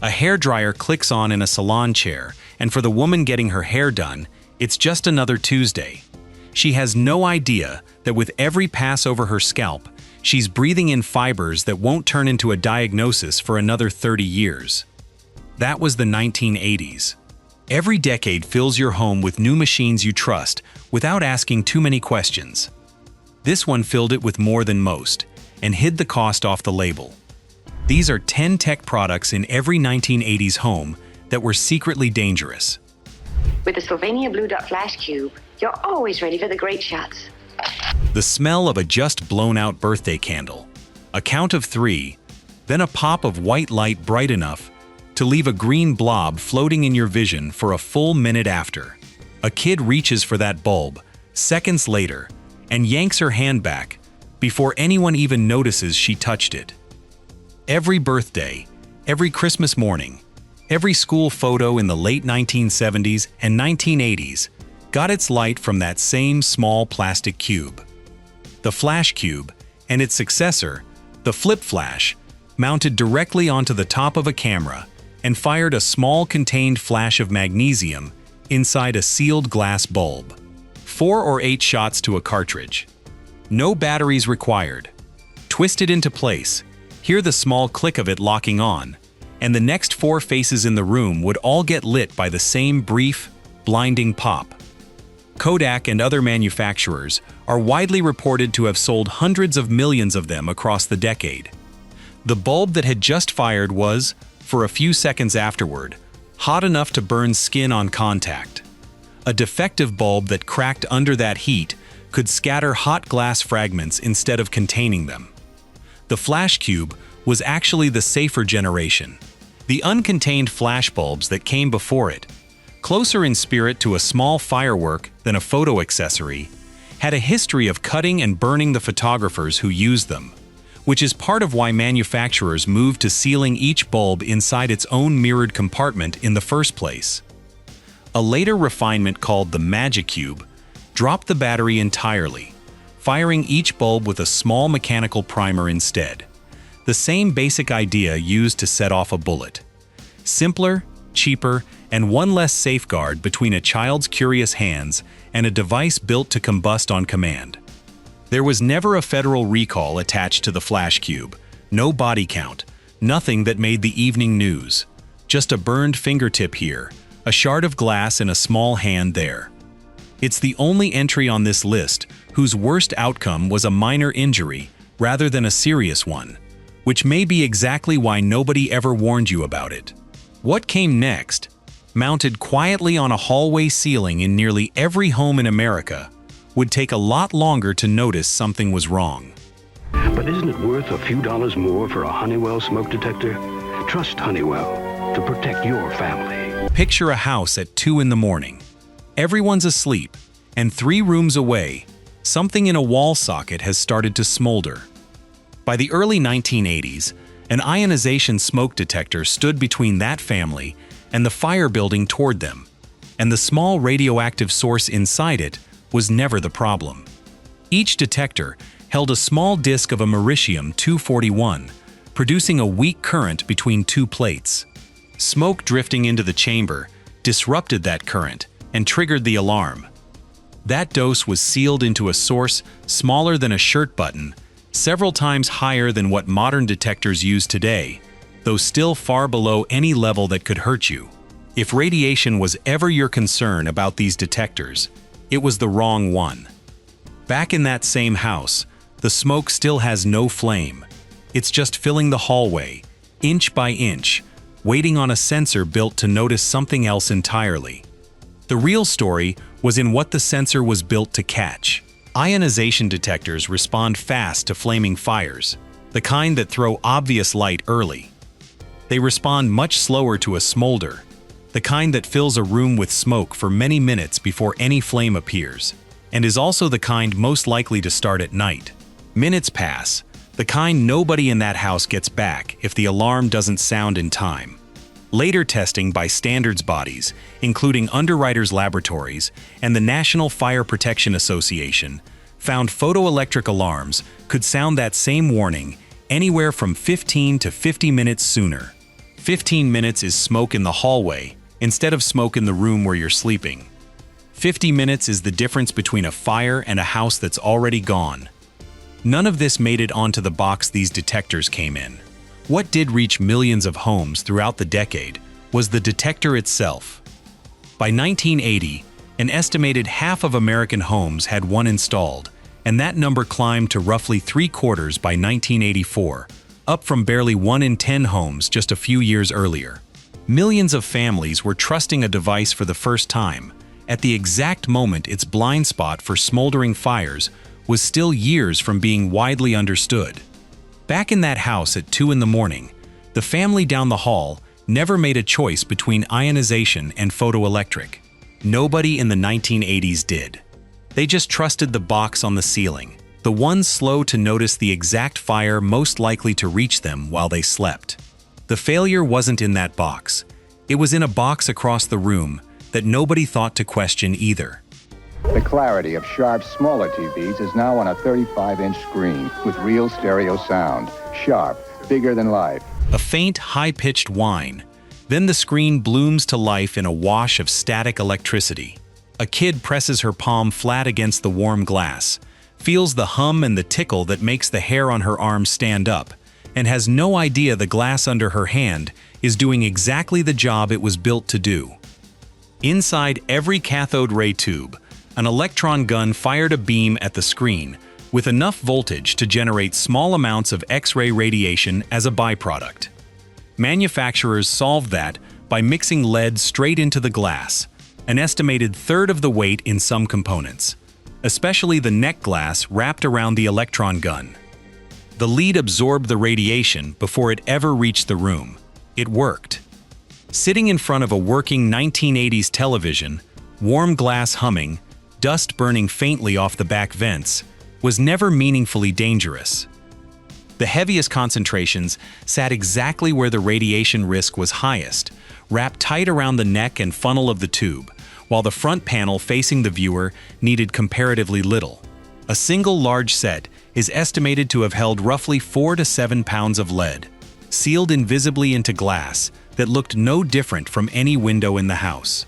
A hairdryer clicks on in a salon chair, and for the woman getting her hair done, it's just another Tuesday. She has no idea that with every pass over her scalp, she's breathing in fibers that won't turn into a diagnosis for another 30 years. That was the 1980s. Every decade fills your home with new machines you trust without asking too many questions. This one filled it with more than most and hid the cost off the label. These are 10 tech products in every 1980s home that were secretly dangerous. With the Slovenia Blue Dot Flashcube, you're always ready for the great shots. The smell of a just blown-out birthday candle, a count of 3, then a pop of white light bright enough to leave a green blob floating in your vision for a full minute after. A kid reaches for that bulb, seconds later, and yanks her hand back before anyone even notices she touched it. Every birthday, every Christmas morning, every school photo in the late 1970s and 1980s got its light from that same small plastic cube. The Flashcube and its successor, the FlipFlash, mounted directly onto the top of a camera and fired a small contained flash of magnesium inside a sealed glass bulb. 4 or 8 shots to a cartridge. No batteries required. Twist it into place, hear the small click of it locking on, and the next 4 faces in the room would all get lit by the same brief, blinding pop. Kodak and other manufacturers are widely reported to have sold hundreds of millions of them across the decade. The bulb that had just fired was, for a few seconds afterward, hot enough to burn skin on contact. A defective bulb that cracked under that heat could scatter hot glass fragments instead of containing them. The Flashcube was actually the safer generation. The uncontained flash bulbs that came before it, closer in spirit to a small firework than a photo accessory, had a history of cutting and burning the photographers who used them, which is part of why manufacturers moved to sealing each bulb inside its own mirrored compartment in the first place. A later refinement called the Magicube dropped the battery entirely, firing each bulb with a small mechanical primer instead. The same basic idea used to set off a bullet. Simpler, cheaper, and one less safeguard between a child's curious hands and a device built to combust on command. There was never a federal recall attached to the Flashcube, no body count, nothing that made the evening news. Just a burned fingertip here, a shard of glass in a small hand there. It's the only entry on this list whose worst outcome was a minor injury rather than a serious one, which may be exactly why nobody ever warned you about it. What came next, mounted quietly on a hallway ceiling in nearly every home in America, would take a lot longer to notice something was wrong. But isn't it worth a few dollars more for a Honeywell smoke detector? Trust Honeywell to protect your family. Picture a house at 2 in the morning. Everyone's asleep, and 3 rooms away, something in a wall socket has started to smolder. By the early 1980s, an ionization smoke detector stood between that family and the fire building toward them, and the small radioactive source inside it was never the problem. Each detector held a small disk of americium-241, producing a weak current between 2 plates. Smoke drifting into the chamber disrupted that current and triggered the alarm. That dose was sealed into a source smaller than a shirt button, several times higher than what modern detectors use today, though still far below any level that could hurt you. If radiation was ever your concern about these detectors, it was the wrong one. Back in that same house, the smoke still has no flame. It's just filling the hallway, inch by inch, waiting on a sensor built to notice something else entirely. The real story was in what the sensor was built to catch. Ionization detectors respond fast to flaming fires, the kind that throw obvious light early. They respond much slower to a smolder, the kind that fills a room with smoke for many minutes before any flame appears, and is also the kind most likely to start at night. Minutes pass, the kind nobody in that house gets back if the alarm doesn't sound in time. Later testing by standards bodies, including Underwriters Laboratories and the National Fire Protection Association, found photoelectric alarms could sound that same warning anywhere from 15 to 50 minutes sooner. 15 minutes is smoke in the hallway instead of smoke in the room where you're sleeping. 50 minutes is the difference between a fire and a house that's already gone. None of this made it onto the box these detectors came in. What did reach millions of homes throughout the decade was the detector itself. By 1980, an estimated half of American homes had one installed, and that number climbed to roughly 3/4 by 1984, up from barely 1 in 10 homes just a few years earlier. Millions of families were trusting a device for the first time, at the exact moment its blind spot for smoldering fires was still years from being widely understood. Back in that house at 2 in the morning, the family down the hall never made a choice between ionization and photoelectric. Nobody in the 1980s did. They just trusted the box on the ceiling, the one slow to notice the exact fire most likely to reach them while they slept. The failure wasn't in that box. It was in a box across the room that nobody thought to question either. The clarity of sharp, smaller TVs is now on a 35-inch screen with real stereo sound. Sharp, bigger than life. A faint, high-pitched whine. Then the screen blooms to life in a wash of static electricity. A kid presses her palm flat against the warm glass, feels the hum and the tickle that makes the hair on her arm stand up, and has no idea the glass under her hand is doing exactly the job it was built to do. Inside every cathode ray tube, an electron gun fired a beam at the screen with enough voltage to generate small amounts of X-ray radiation as a byproduct. Manufacturers solved that by mixing lead straight into the glass, an estimated third of the weight in some components, especially the neck glass wrapped around the electron gun. The lead absorbed the radiation before it ever reached the room. It worked. Sitting in front of a working 1980s television, warm glass humming, dust burning faintly off the back vents, was never meaningfully dangerous. The heaviest concentrations sat exactly where the radiation risk was highest, wrapped tight around the neck and funnel of the tube, while the front panel facing the viewer needed comparatively little. A single large set is estimated to have held roughly 4 to 7 pounds of lead, sealed invisibly into glass that looked no different from any window in the house.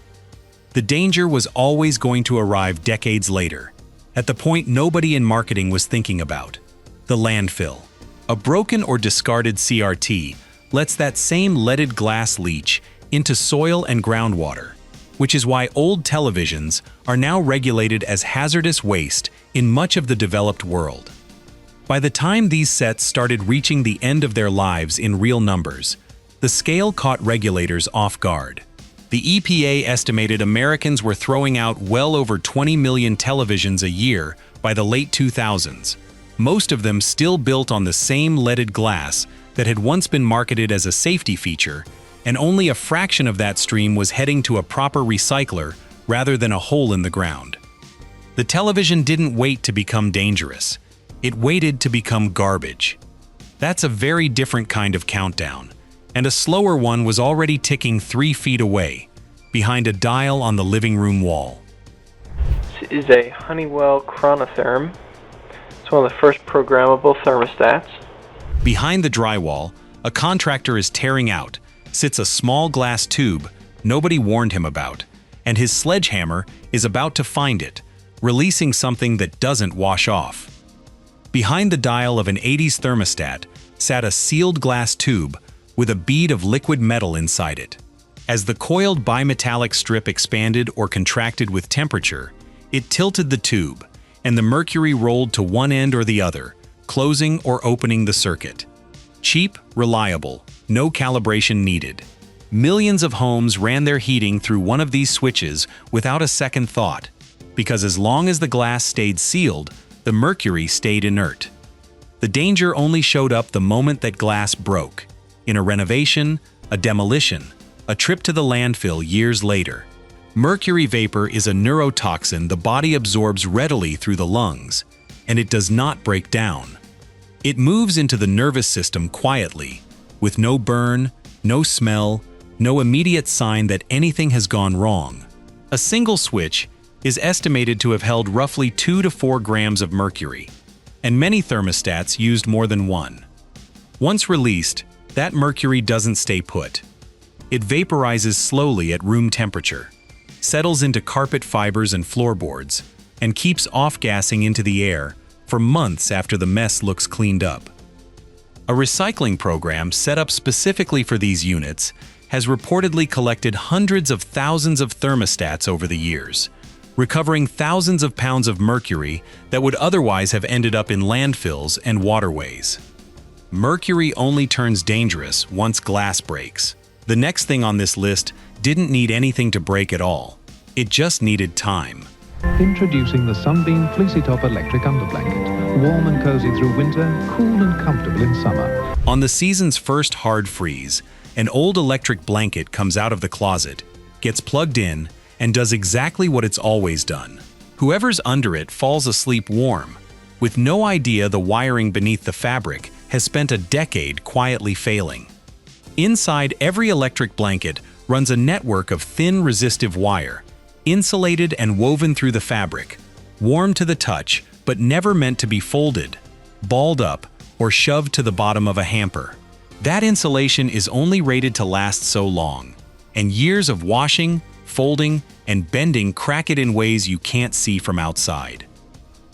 The danger was always going to arrive decades later, at the point nobody in marketing was thinking about: the landfill. A broken or discarded CRT lets that same leaded glass leach into soil and groundwater, which is why old televisions are now regulated as hazardous waste in much of the developed world. By the time these sets started reaching the end of their lives in real numbers, the scale caught regulators off guard. The EPA estimated Americans were throwing out well over 20 million televisions a year by the late 2000s, most of them still built on the same leaded glass that had once been marketed as a safety feature, and only a fraction of that stream was heading to a proper recycler rather than a hole in the ground. The television didn't wait to become dangerous. It waited to become garbage. That's a very different kind of countdown, and a slower one was already ticking 3 feet away, behind a dial on the living room wall. This is a Honeywell Chronotherm. It's one of the first programmable thermostats. Behind the drywall, a contractor is tearing out, sits a small glass tube nobody warned him about, and his sledgehammer is about to find it, releasing something that doesn't wash off. Behind the dial of an 80s thermostat sat a sealed glass tube with a bead of liquid metal inside it. As the coiled bimetallic strip expanded or contracted with temperature, it tilted the tube, and the mercury rolled to one end or the other, closing or opening the circuit. Cheap, reliable, no calibration needed. Millions of homes ran their heating through one of these switches without a second thought, because as long as the glass stayed sealed, the mercury stayed inert. The danger only showed up the moment that glass broke, in a renovation, a demolition, a trip to the landfill years later. Mercury vapor is a neurotoxin the body absorbs readily through the lungs, and it does not break down. It moves into the nervous system quietly, with no burn, no smell, no immediate sign that anything has gone wrong. A single switch is estimated to have held roughly 2 to 4 grams of mercury, and many thermostats used more than one. Once released, that mercury doesn't stay put. It vaporizes slowly at room temperature, settles into carpet fibers and floorboards, and keeps off-gassing into the air for months after the mess looks cleaned up. A recycling program set up specifically for these units has reportedly collected hundreds of thousands of thermostats over the years, recovering thousands of pounds of mercury that would otherwise have ended up in landfills and waterways. Mercury only turns dangerous once glass breaks. The next thing on this list didn't need anything to break at all. It just needed time. Introducing the Sunbeam Fleecy Top Electric Underblanket. Warm and cozy through winter, cool and comfortable in summer. On the season's first hard freeze, an old electric blanket comes out of the closet, gets plugged in, and does exactly what it's always done. Whoever's under it falls asleep warm, with no idea the wiring beneath the fabric has spent a decade quietly failing. Inside every electric blanket runs a network of thin resistive wire, insulated and woven through the fabric, warm to the touch but never meant to be folded, balled up, or shoved to the bottom of a hamper. That insulation is only rated to last so long, and years of washing, folding, and bending crack it in ways you can't see from outside.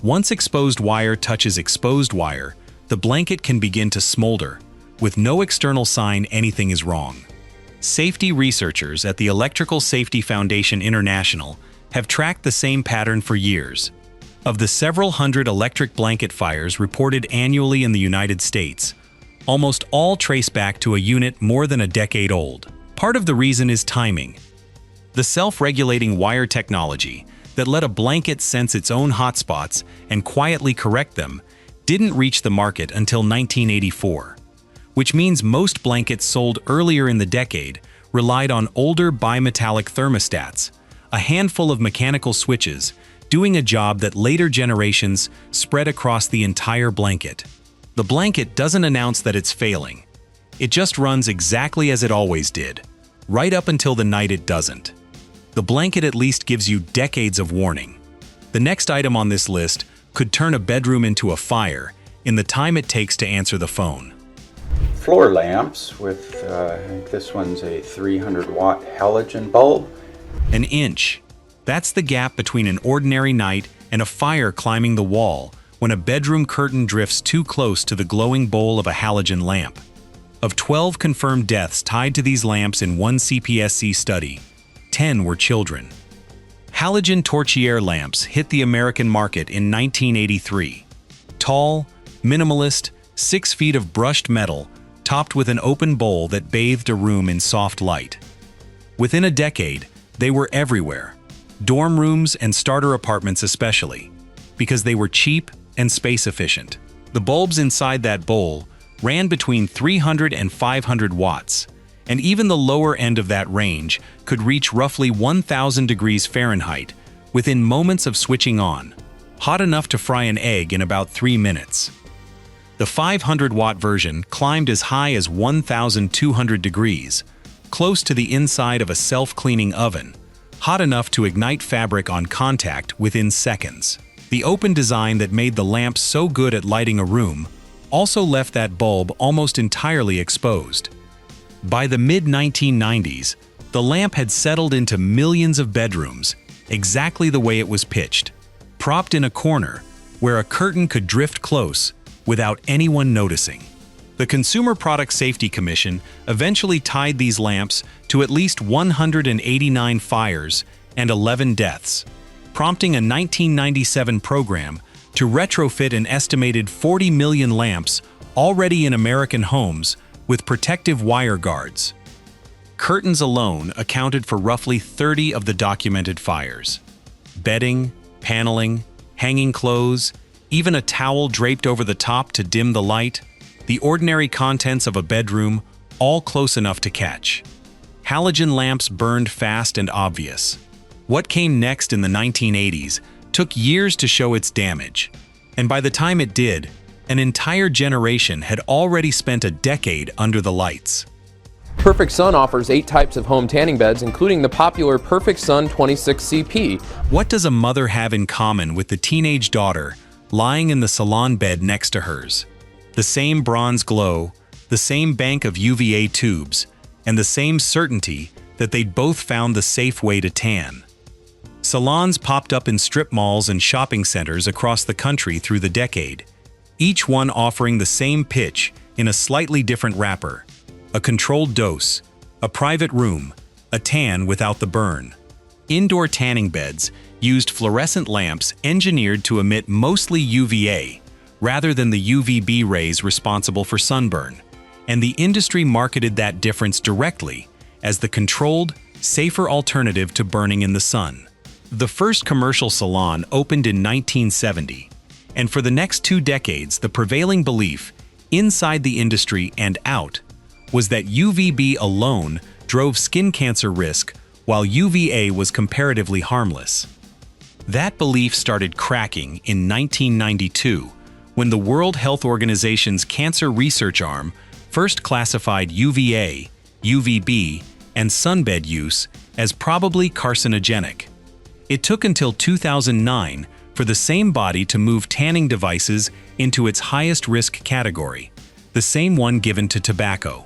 Once exposed wire touches exposed wire, the blanket can begin to smolder, with no external sign anything is wrong. Safety researchers at the Electrical Safety Foundation International have tracked the same pattern for years. Of the several hundred electric blanket fires reported annually in the United States, almost all trace back to a unit more than a decade old. Part of the reason is timing. The self-regulating wire technology that let a blanket sense its own hotspots and quietly correct them didn't reach the market until 1984, which means most blankets sold earlier in the decade relied on older bimetallic thermostats, a handful of mechanical switches, doing a job that later generations spread across the entire blanket. The blanket doesn't announce that it's failing. It just runs exactly as it always did, right up until the night it doesn't. The blanket at least gives you decades of warning. The next item on this list could turn a bedroom into a fire in the time it takes to answer the phone. Floor lamps with, I think this one's a 300-watt halogen bulb. An inch. That's the gap between an ordinary night and a fire climbing the wall when a bedroom curtain drifts too close to the glowing bowl of a halogen lamp. Of 12 confirmed deaths tied to these lamps in one CPSC study, 10 were children. Halogen Torchiere lamps hit the American market in 1983. Tall, minimalist, 6 feet of brushed metal, topped with an open bowl that bathed a room in soft light. Within a decade, they were everywhere, dorm rooms and starter apartments especially, because they were cheap and space-efficient. The bulbs inside that bowl ran between 300 and 500 watts, and even the lower end of that range could reach roughly 1,000 degrees Fahrenheit within moments of switching on, hot enough to fry an egg in about 3 minutes. The 500-watt version climbed as high as 1,200 degrees, close to the inside of a self-cleaning oven, hot enough to ignite fabric on contact within seconds. The open design that made the lamp so good at lighting a room also left that bulb almost entirely exposed. By the mid-1990s, the lamp had settled into millions of bedrooms, exactly the way it was pitched, propped in a corner where a curtain could drift close without anyone noticing. The Consumer Product Safety Commission eventually tied these lamps to at least 189 fires and 11 deaths, prompting a 1997 program to retrofit an estimated 40 million lamps already in American homes with protective wire guards. Curtains alone accounted for roughly 30 of the documented fires. Bedding, paneling, hanging clothes, even a towel draped over the top to dim the light, the ordinary contents of a bedroom, all close enough to catch. Halogen lamps burned fast and obvious. What came next in the 1980s took years to show its damage, and by the time it did, an entire generation had already spent a decade under the lights. Perfect Sun offers 8 types of home tanning beds, including the popular Perfect Sun 26CP. What does a mother have in common with the teenage daughter lying in the salon bed next to hers? The same bronze glow, the same bank of UVA tubes, and the same certainty that they'd both found the safe way to tan. Salons popped up in strip malls and shopping centers across the country through the decade, each one offering the same pitch in a slightly different wrapper: a controlled dose, a private room, a tan without the burn. Indoor tanning beds used fluorescent lamps engineered to emit mostly UVA, rather than the UVB rays responsible for sunburn, and the industry marketed that difference directly as the controlled, safer alternative to burning in the sun. The first commercial salon opened in 1970, and for the next 2 decades the prevailing belief, inside the industry and out, was that UVB alone drove skin cancer risk while UVA was comparatively harmless. That belief started cracking in 1992 when the World Health Organization's Cancer Research Arm first classified UVA, UVB, and sunbed use as probably carcinogenic. It took until 2009 for the same body to move tanning devices into its highest risk category, the same one given to tobacco.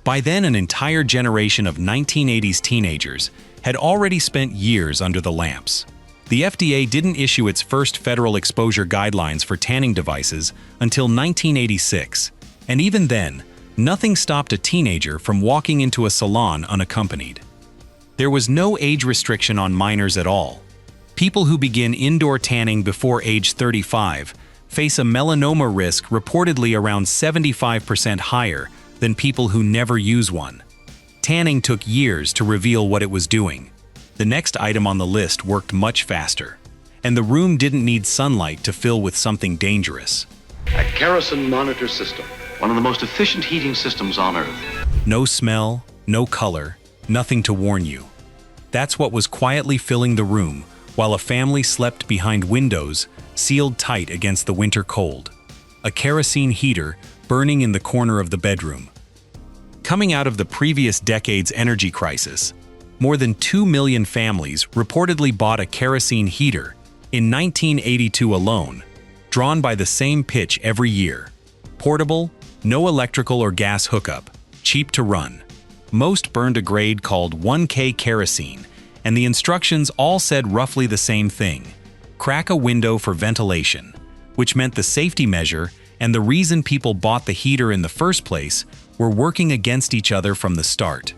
By then, an entire generation of 1980s teenagers had already spent years under the lamps. The FDA didn't issue its first federal exposure guidelines for tanning devices until 1986, and even then, nothing stopped a teenager from walking into a salon unaccompanied. There was no age restriction on minors at all. People who begin indoor tanning before age 35 face a melanoma risk reportedly around 75% higher than people who never use one. Tanning took years to reveal what it was doing. The next item on the list worked much faster, and the room didn't need sunlight to fill with something dangerous. A kerosene monitor system, one of the most efficient heating systems on Earth. No smell, no color, nothing to warn you. That's what was quietly filling the room while a family slept behind windows sealed tight against the winter cold. A kerosene heater burning in the corner of the bedroom. Coming out of the previous decade's energy crisis, more than 2 million families reportedly bought a kerosene heater in 1982 alone, drawn by the same pitch every year. Portable, no electrical or gas hookup, cheap to run. Most burned a grade called 1K kerosene, and the instructions all said roughly the same thing: crack a window for ventilation, which meant the safety measure and the reason people bought the heater in the first place were working against each other from the start.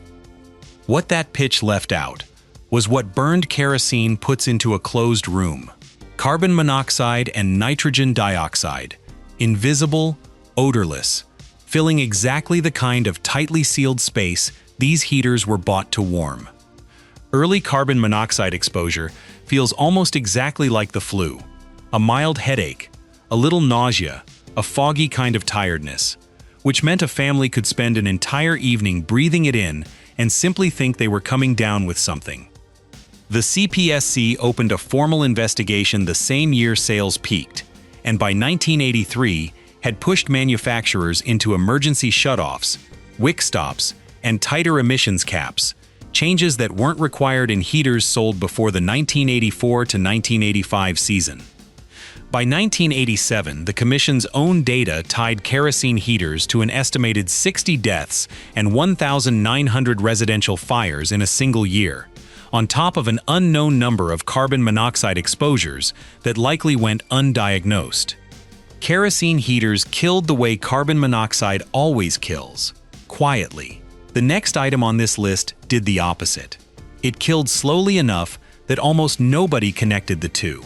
What that pitch left out was what burned kerosene puts into a closed room: carbon monoxide and nitrogen dioxide, invisible, odorless, filling exactly the kind of tightly sealed space these heaters were bought to warm. Early carbon monoxide exposure feels almost exactly like the flu: a mild headache, a little nausea, a foggy kind of tiredness, which meant a family could spend an entire evening breathing it in and simply think they were coming down with something. The CPSC opened a formal investigation the same year sales peaked, and by 1983 had pushed manufacturers into emergency shutoffs, wick stops, and tighter emissions caps, changes that weren't required in heaters sold before the 1984 to 1985 season. By 1987, the Commission's own data tied kerosene heaters to an estimated 60 deaths and 1,900 residential fires in a single year, on top of an unknown number of carbon monoxide exposures that likely went undiagnosed. Kerosene heaters killed the way carbon monoxide always kills: quietly. The next item on this list did the opposite. It killed slowly enough that almost nobody connected the two.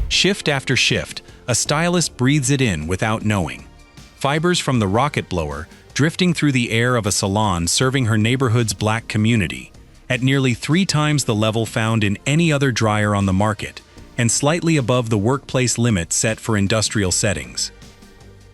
Shift after shift, a stylist breathes it in without knowing. Fibers from the rocket blower drifting through the air of a salon serving her neighborhood's black community, at nearly 3 times the level found in any other dryer on the market, and slightly above the workplace limit set for industrial settings.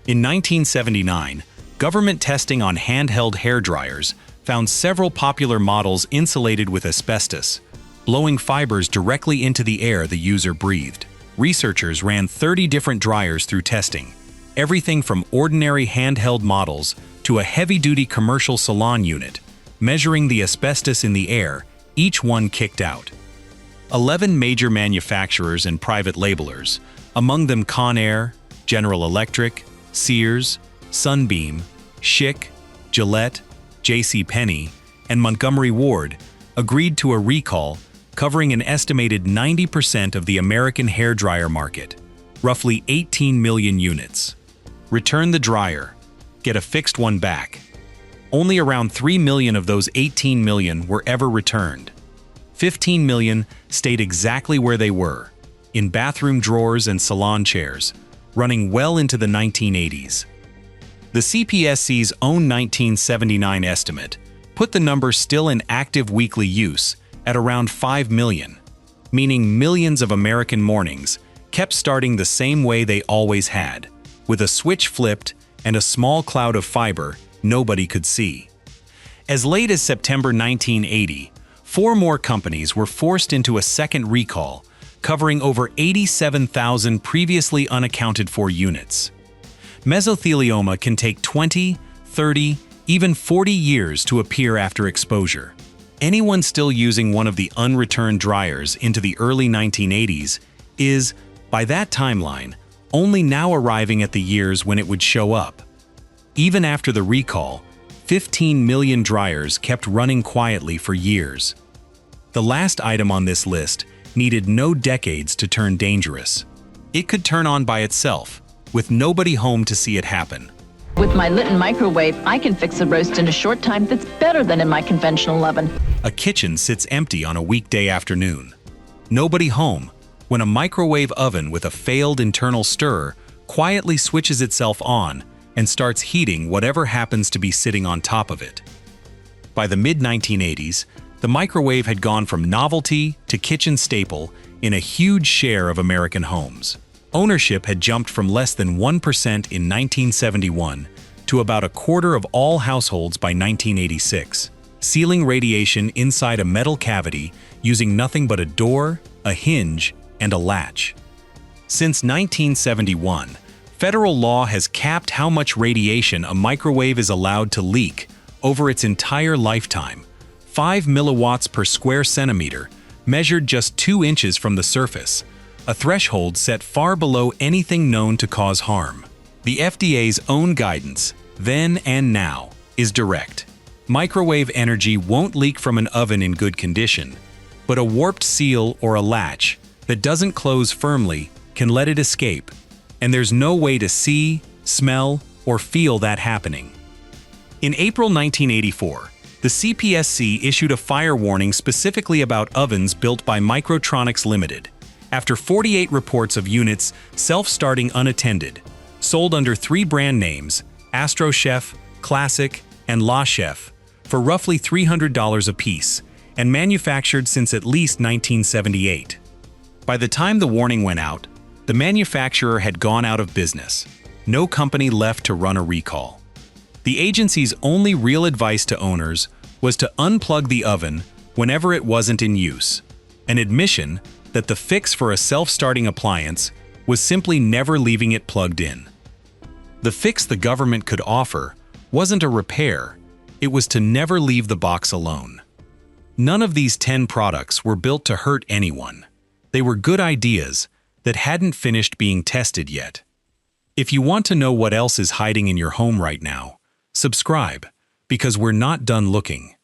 In 1979, government testing on handheld hair dryers found several popular models insulated with asbestos, blowing fibers directly into the air the user breathed. Researchers ran 30 different dryers through testing, everything from ordinary handheld models to a heavy-duty commercial salon unit, measuring the asbestos in the air, each one kicked out. 11 major manufacturers and private labelers, among them Conair, General Electric, Sears, Sunbeam, Schick, Gillette, J.C. Penney, and Montgomery Ward agreed to a recall covering an estimated 90% of the American hairdryer market, roughly 18 million units. Return the dryer. Get a fixed one back. Only around 3 million of those 18 million were ever returned. 15 million stayed exactly where they were, in bathroom drawers and salon chairs, running well into the 1980s. The CPSC's own 1979 estimate put the number still in active weekly use at around 5 million, meaning millions of American mornings kept starting the same way they always had, with a switch flipped and a small cloud of fiber nobody could see. As late as September 1980, 4 more companies were forced into a second recall, covering over 87,000 previously unaccounted for units. Mesothelioma can take 20, 30, even 40 years to appear after exposure. Anyone still using one of the unreturned dryers into the early 1980s is, by that timeline, only now arriving at the years when it would show up. Even after the recall, 15 million dryers kept running quietly for years. The last item on this list needed no decades to turn dangerous. It could turn on by itself, with nobody home to see it happen. With my Litton microwave, I can fix a roast in a short time that's better than in my conventional oven. A kitchen sits empty on a weekday afternoon. Nobody home when a microwave oven with a failed internal stirrer quietly switches itself on and starts heating whatever happens to be sitting on top of it. By the mid-1980s, the microwave had gone from novelty to kitchen staple in a huge share of American homes. Ownership had jumped from less than 1% in 1971 to about a quarter of all households by 1986, sealing radiation inside a metal cavity using nothing but a door, a hinge, and a latch. Since 1971, federal law has capped how much radiation a microwave is allowed to leak over its entire lifetime, 5 milliwatts per square centimeter, measured just 2 inches from the surface, a threshold set far below anything known to cause harm. The FDA's own guidance, then and now, is direct. Microwave energy won't leak from an oven in good condition, but a warped seal or a latch that doesn't close firmly can let it escape, and there's no way to see, smell, or feel that happening. In April 1984, the CPSC issued a fire warning specifically about ovens built by Microtronics Limited, after 48 reports of units self-starting unattended, sold under 3 brand names, Astro Chef, Classic, and La Chef, for roughly $300 apiece, and manufactured since at least 1978. By the time the warning went out, the manufacturer had gone out of business. No company left to run a recall. The agency's only real advice to owners was to unplug the oven whenever it wasn't in use, an admission that the fix for a self-starting appliance was simply never leaving it plugged in. The fix the government could offer wasn't a repair, it was to never leave the box alone. None of these 10 products were built to hurt anyone. They were good ideas that hadn't finished being tested yet. If you want to know what else is hiding in your home right now, subscribe, because we're not done looking.